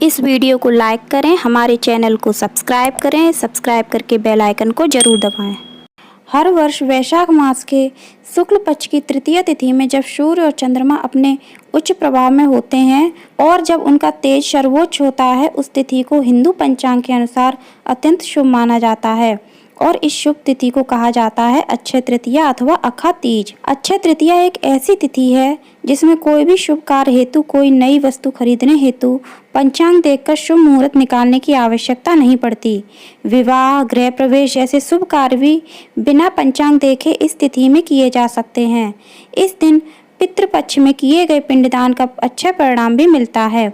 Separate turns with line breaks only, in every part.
इस वीडियो को लाइक करें, हमारे चैनल को सब्सक्राइब करें, सब्सक्राइब करके बेल आइकन को जरूर दबाएं। हर वर्ष वैशाख मास के शुक्ल पक्ष की तृतीया तिथि में जब सूर्य और चंद्रमा अपने उच्च प्रभाव में होते हैं और जब उनका तेज सर्वोच्च होता है, उस तिथि को हिंदू पंचांग के अनुसार अत्यंत शुभ माना जाता है और इस शुभ तिथि को कहा जाता है अक्षय तृतीया अथवा अखा तीज। अक्षय तृतीया एक ऐसी तिथि है जिसमें कोई भी शुभ कार्य हेतु, कोई नई वस्तु खरीदने हेतु पंचांग देखकर शुभ मुहूर्त निकालने की आवश्यकता नहीं पड़ती। विवाह, गृह प्रवेश जैसे शुभ कार्य भी बिना पंचांग देखे इस तिथि में किए जा सकते हैं। इस दिन पितृपक्ष में किए गए पिंडदान का अच्छा परिणाम भी मिलता है।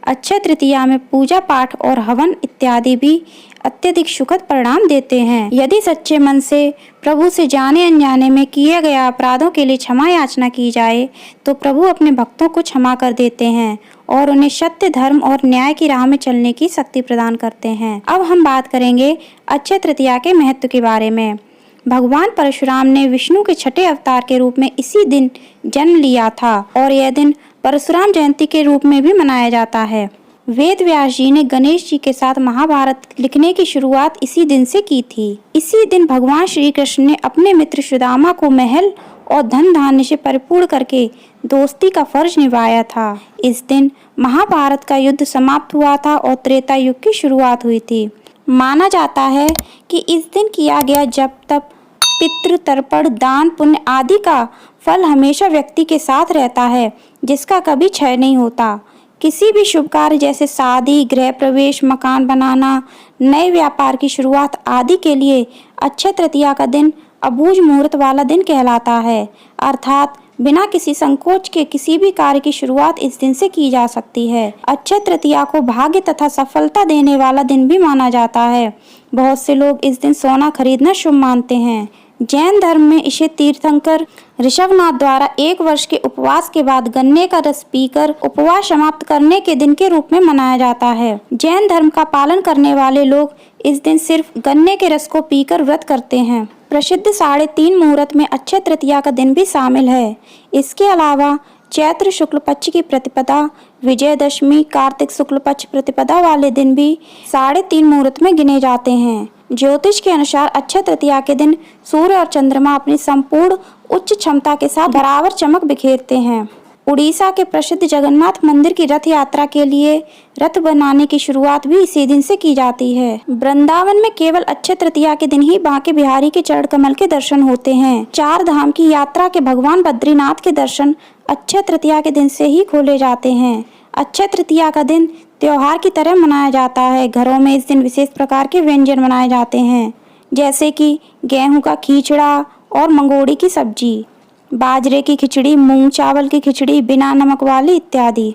अक्षय तृतीया में पूजा पाठ और हवन इत्यादि भी अत्यधिक सुखद परिणाम देते हैं। यदि सच्चे मन से प्रभु से जाने अनजाने में किए गए अपराधों के लिए क्षमा याचना की जाए तो प्रभु अपने भक्तों को क्षमा कर देते हैं और उन्हें सत्य, धर्म और न्याय की राह में चलने की शक्ति प्रदान करते हैं। अब हम बात करेंगे अक्षय तृतीया के महत्व के बारे में। भगवान परशुराम ने विष्णु के छठे अवतार के रूप में इसी दिन जन्म लिया था और यह दिन परशुराम जयंती के रूप में भी मनाया जाता है। वेद व्यास जी ने गणेश जी के साथ महाभारत लिखने की शुरुआत इसी दिन से की थी। इसी दिन भगवान श्री कृष्ण ने अपने मित्र सुदामा को महल और धन धान्य से परिपूर्ण करके दोस्ती का फर्ज निभाया था। इस दिन महाभारत का युद्ध समाप्त हुआ था और त्रेता युग की शुरुआत हुई थी। माना जाता है कि इस दिन किया गया जप तप, पितृ तर्पण, दान पुण्य आदि का फल हमेशा व्यक्ति के साथ रहता है, जिसका कभी क्षय नहीं होता। किसी भी शुभ कार्य जैसे शादी, गृह प्रवेश, मकान बनाना, नए व्यापार की शुरुआत आदि के लिए अक्षय तृतीया का दिन अबूझ मुहूर्त वाला दिन कहलाता है। अर्थात बिना किसी संकोच के किसी भी कार्य की शुरुआत इस दिन से की जा सकती है। अक्षय तृतीया को भाग्य तथा सफलता देने वाला दिन भी माना जाता है। बहुत से लोग इस दिन सोना खरीदना शुभ मानते हैं। जैन धर्म में इसे तीर्थंकर ऋषभनाथ द्वारा 1 वर्ष के उपवास के बाद गन्ने का रस पीकर उपवास समाप्त करने के दिन के रूप में मनाया जाता है। जैन धर्म का पालन करने वाले लोग इस दिन सिर्फ गन्ने के रस को पीकर व्रत करते हैं। प्रसिद्ध 3.5 मुहूर्त में अक्षय तृतीया का दिन भी शामिल है। इसके अलावा चैत्र शुक्ल पक्ष की प्रतिपदा, विजयदशमी, कार्तिक शुक्ल पक्ष प्रतिपदा वाले दिन भी 3.5 मुहूर्त में गिने जाते हैं। ज्योतिष के अनुसार अक्षय तृतीया के दिन सूर्य और चंद्रमा अपनी संपूर्ण उच्च क्षमता के साथ बराबर चमक बिखेरते हैं। उड़ीसा के प्रसिद्ध जगन्नाथ मंदिर की रथ यात्रा के लिए रथ बनाने की शुरुआत भी इसी दिन से की जाती है। वृंदावन में केवल अक्षय तृतीया के दिन ही बांके बिहारी के चरण कमल के दर्शन होते हैं। 4 धाम की यात्रा के भगवान बद्रीनाथ के दर्शन अक्षय तृतीया के दिन से ही खोले जाते हैं। अक्षय तृतीया का दिन त्योहार की तरह मनाया जाता है। घरों में इस दिन विशेष प्रकार के व्यंजन बनाए जाते हैं, जैसे कि गेहूं का खींचड़ा और मंगोड़ी की सब्जी, बाजरे की खिचड़ी, मूंग चावल की खिचड़ी बिना नमक वाली इत्यादि।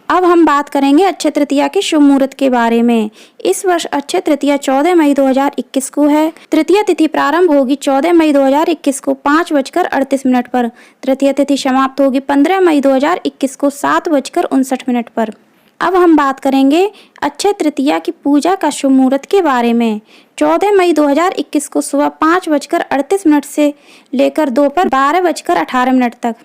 अब हम बात करेंगे अक्षय तृतीया के शुभ मुहूर्त के बारे में। इस वर्ष अक्षय तृतीया 14 मई 2021 को है। तृतीया तिथि प्रारंभ होगी 14 मई 2021 को 5:38 पर। तृतीया तिथि समाप्त होगी 15 मई 2021 को 7:59 पर। अब हम बात करेंगे अक्षय तृतीया की पूजा का शुभ मुहूर्त के बारे में। 14 मई 2021 को सुबह 5:38 से लेकर दोपहर 12:18 तक।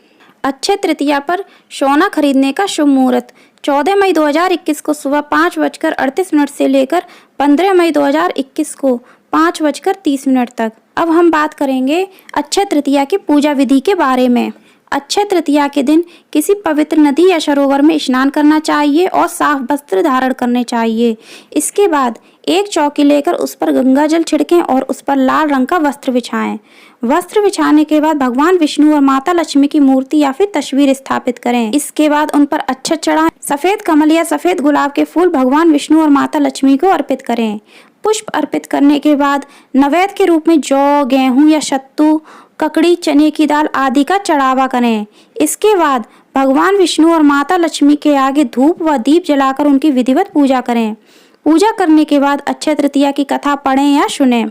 अक्षय तृतीया पर सोना खरीदने का शुभ मुहूर्त 14 मई 2021 को सुबह 5:38 से लेकर 15 मई 2021 को 5:30 तक। अब हम बात करेंगे अक्षय तृतीया की पूजा विधि के बारे में। अक्षय तृतीया के दिन किसी पवित्र नदी या सरोवर में स्नान करना चाहिए और साफ वस्त्र धारण करने चाहिए। इसके बाद एक चौकी लेकर उस पर गंगा जल छिड़कें और उस पर लाल रंग का वस्त्र बिछाएं। वस्त्र बिछाने के बाद भगवान विष्णु और माता लक्ष्मी की मूर्ति या फिर तस्वीर स्थापित करें। इसके बाद उन पर अक्षत चढ़ाएं। सफेद कमल या सफेद गुलाब के फूल भगवान विष्णु और माता लक्ष्मी को अर्पित करें। पुष्प अर्पित करने के बाद नैवेद्य के रूप में जौ, गेहूं या सत्तू, ककड़ी, चने की दाल आदि का चढ़ावा करें। इसके बाद भगवान विष्णु और माता लक्ष्मी के आगे धूप व दीप जलाकर उनकी विधिवत पूजा करें। पूजा करने के बाद अक्षय तृतीया की कथा पढ़ें या सुनें।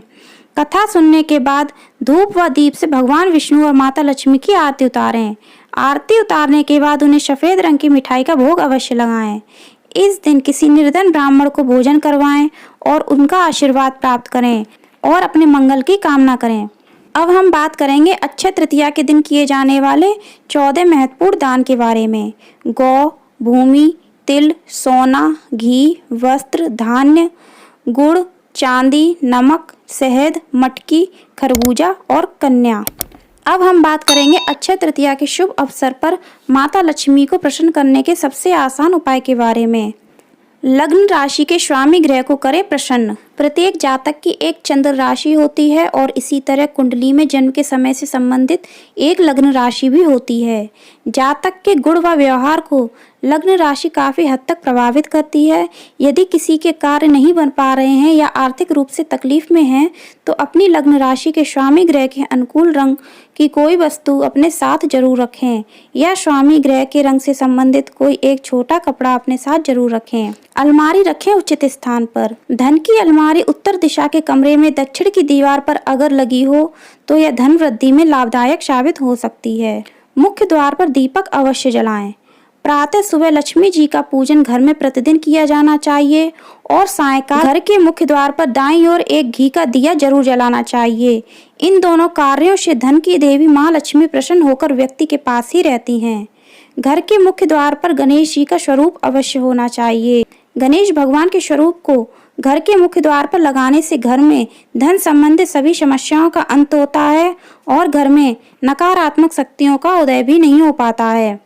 कथा सुनने के बाद धूप व दीप से भगवान विष्णु और माता लक्ष्मी की आरती उतारें। आरती उतारने के बाद उन्हें सफेद रंग की मिठाई का भोग अवश्य लगाएं। इस दिन किसी निर्धन ब्राह्मण को भोजन करवाएं और उनका आशीर्वाद प्राप्त करें और अपने मंगल की कामना करें। अब हम बात करेंगे अक्षय तृतीया के दिन किए जाने वाले 14 महत्वपूर्ण दान के बारे में। गौ, भूमि, तिल, सोना, घी, वस्त्र, धान्य, गुड़, चांदी, नमक, शहद, मटकी, खरबूजा और कन्या। अब हम बात करेंगे अक्षय तृतीया के शुभ अवसर पर माता लक्ष्मी को प्रसन्न करने के सबसे आसान उपाय के बारे में। लग्न राशि के स्वामी ग्रह को करे प्रसन्न। प्रत्येक जातक की एक चंद्र राशि होती है और इसी तरह कुंडली में जन्म के समय से संबंधित एक लग्न राशि भी होती है। जातक के गुण व व्यवहार को लग्न राशि काफी हद तक प्रभावित करती है। यदि किसी के कार्य नहीं बन पा रहे हैं या आर्थिक रूप से तकलीफ में हैं, तो अपनी लग्न राशि के स्वामी ग्रह के अनुकूल रंग की कोई वस्तु अपने साथ जरूर रखें या स्वामी ग्रह के रंग से संबंधित कोई एक छोटा कपड़ा अपने साथ जरूर रखें। अलमारी रखें उचित स्थान पर। धन की अलमारी उत्तर दिशा के कमरे में दक्षिण की दीवार पर अगर लगी हो तो यह धन वृद्धि में लाभदायक साबित हो सकती है। मुख्य द्वार पर दीपक अवश्य जलाएं। प्रातः सुबह लक्ष्मी जी का पूजन घर में प्रतिदिन किया जाना चाहिए और सायंकाल घर के मुख्य द्वार पर दाईं ओर एक घी का दिया जरूर जलाना चाहिए। इन दोनों कार्यों से धन की देवी माँ लक्ष्मी प्रसन्न होकर व्यक्ति के पास ही रहती हैं। घर के मुख्य द्वार पर गणेश जी का स्वरूप अवश्य होना चाहिए। गणेश भगवान के स्वरूप को घर के मुख्य द्वार पर लगाने से घर में धन संबंधित सभी समस्याओं का अंत होता है और घर में नकारात्मक शक्तियों का उदय भी नहीं हो पाता है।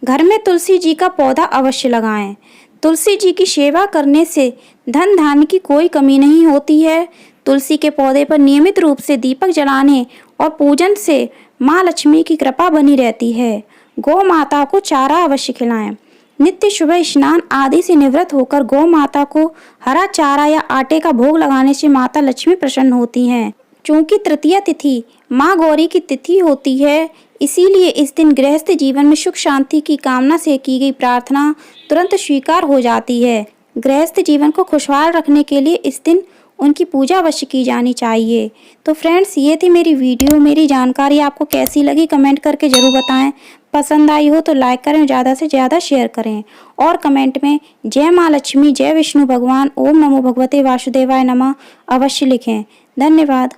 घर में तुलसी जी का पौधा अवश्य लगाएं। तुलसी जी की सेवा करने से धन धान्य की कोई कमी नहीं होती है। तुलसी के पौधे पर नियमित रूप से दीपक जलाने और पूजन से माँ लक्ष्मी की कृपा बनी रहती है। गौ माता को चारा अवश्य खिलाएं। नित्य सुबह स्नान आदि से निवृत्त होकर गौ माता को हरा चारा या आटे का भोग लगाने से माता लक्ष्मी प्रसन्न होती हैं। चूंकि तृतीया तिथि माँ गौरी की तिथि होती है, इसीलिए इस दिन गृहस्थ जीवन में सुख शांति की कामना से की गई प्रार्थना तुरंत स्वीकार हो जाती है। गृहस्थ जीवन को खुशहाल रखने के लिए इस दिन उनकी पूजा अवश्य की जानी चाहिए। तो फ्रेंड्स, ये थी मेरी वीडियो। मेरी जानकारी आपको कैसी लगी कमेंट करके ज़रूर बताएं। पसंद आई हो तो लाइक करें, ज़्यादा से ज़्यादा शेयर करें और कमेंट में जय माँ लक्ष्मी, जय विष्णु भगवान, ओम नमो भगवते वासुदेवाय नमः अवश्य लिखें। धन्यवाद।